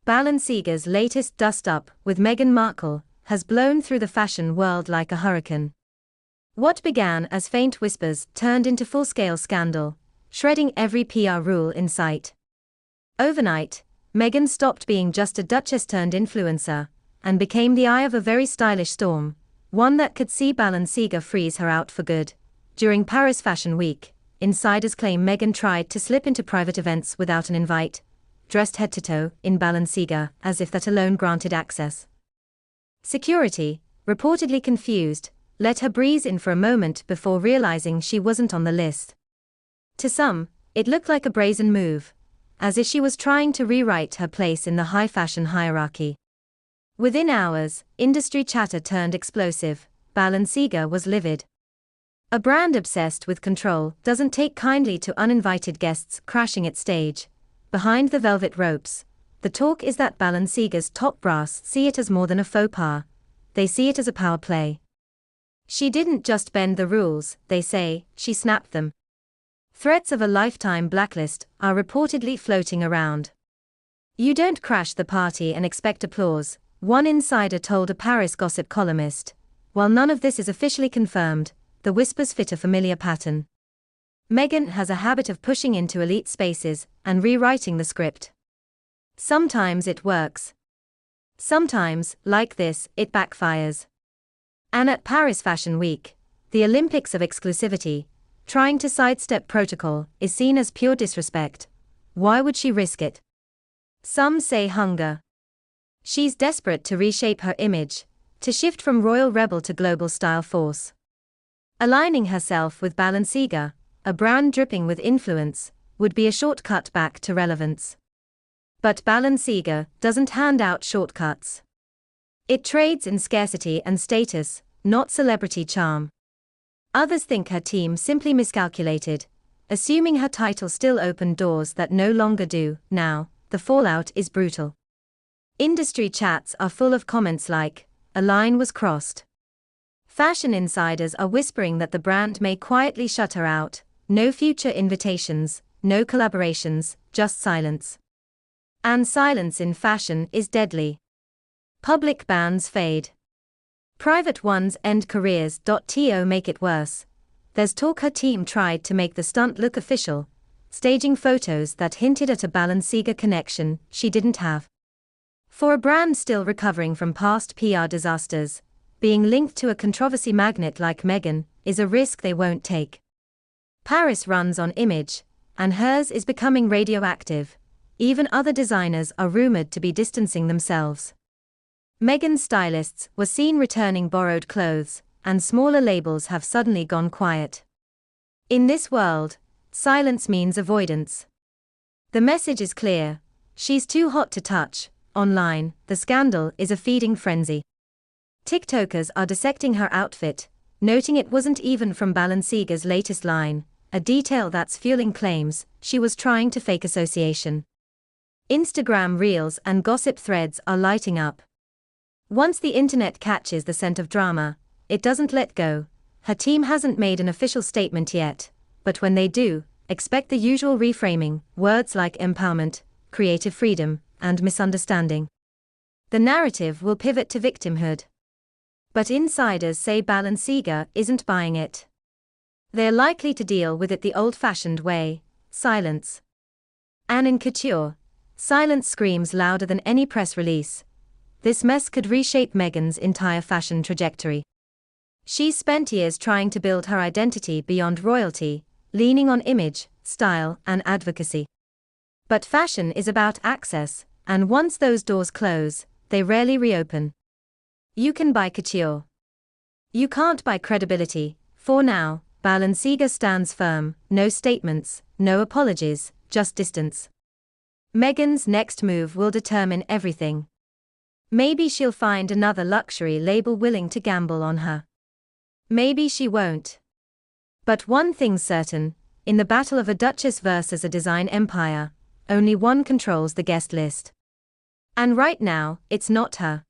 Balenciaga's latest dust-up with Meghan Markle has blown through the fashion world like a hurricane. What began as faint whispers turned into full-scale scandal, shredding every PR rule in sight. Overnight, Meghan stopped being just a duchess-turned-influencer and became the eye of a very stylish storm, one that could see Balenciaga freeze her out for good. During Paris Fashion Week, insiders claim Meghan tried to slip into private events without an invite, dressed head to toe in Balenciaga as if that alone granted access. Security, reportedly confused, let her breeze in for a moment before realizing she wasn't on the list. To some, it looked like a brazen move, as if she was trying to rewrite her place in the high fashion hierarchy. Within hours, industry chatter turned explosive. Balenciaga was livid. A brand obsessed with control doesn't take kindly to uninvited guests crashing its stage. Behind the velvet ropes, the talk is that Balenciaga's top brass see it as more than a faux pas. They see it as a power play. She didn't just bend the rules, they say, she snapped them. Threats of a lifetime blacklist are reportedly floating around. You don't crash the party and expect applause, one insider told a Paris gossip columnist. While none of this is officially confirmed, the whispers fit a familiar pattern. Meghan has a habit of pushing into elite spaces and rewriting the script. Sometimes it works. Sometimes, like this, it backfires. And at Paris Fashion Week, the Olympics of exclusivity, trying to sidestep protocol is seen as pure disrespect. Why would she risk it? Some say hunger. She's desperate to reshape her image, to shift from royal rebel to global style force. Aligning herself with Balenciaga, a brand dripping with influence, would be a shortcut back to relevance. But Balenciaga doesn't hand out shortcuts. It trades in scarcity and status, not celebrity charm. Others think her team simply miscalculated, assuming her title still opened doors that no longer do. Now, the fallout is brutal. Industry chats are full of comments like, "A line was crossed." Fashion insiders are whispering that the brand may quietly shut her out. No future invitations, no collaborations, just silence. And silence in fashion is deadly. Public bans fade. Private ones end careers. To make it worse, there's talk her team tried to make the stunt look official, staging photos that hinted at a Balenciaga connection she didn't have. For a brand still recovering from past PR disasters, being linked to a controversy magnet like Meghan is a risk they won't take. Paris runs on image, and hers is becoming radioactive. Even other designers are rumored to be distancing themselves. Meghan's stylists were seen returning borrowed clothes, and smaller labels have suddenly gone quiet. In this world, silence means avoidance. The message is clear: she's too hot to touch. Online, the scandal is a feeding frenzy. TikTokers are dissecting her outfit, noting it wasn't even from Balenciaga's latest line, a detail that's fueling claims she was trying to fake association. Instagram reels and gossip threads are lighting up. Once the internet catches the scent of drama, it doesn't let go. Her team hasn't made an official statement yet, but when they do, expect the usual reframing, words like empowerment, creative freedom, and misunderstanding. The narrative will pivot to victimhood. But insiders say Balenciaga isn't buying it. They're likely to deal with it the old-fashioned way: silence. And in couture, silence screams louder than any press release. This mess could reshape Meghan's entire fashion trajectory. She's spent years trying to build her identity beyond royalty, leaning on image, style, and advocacy. But fashion is about access, and once those doors close, they rarely reopen. You can buy couture. You can't buy credibility. For now, Balenciaga stands firm: no statements, no apologies, just distance. Meghan's next move will determine everything. Maybe she'll find another luxury label willing to gamble on her. Maybe she won't. But one thing's certain: in the battle of a duchess versus a design empire, only one controls the guest list. And right now, it's not her.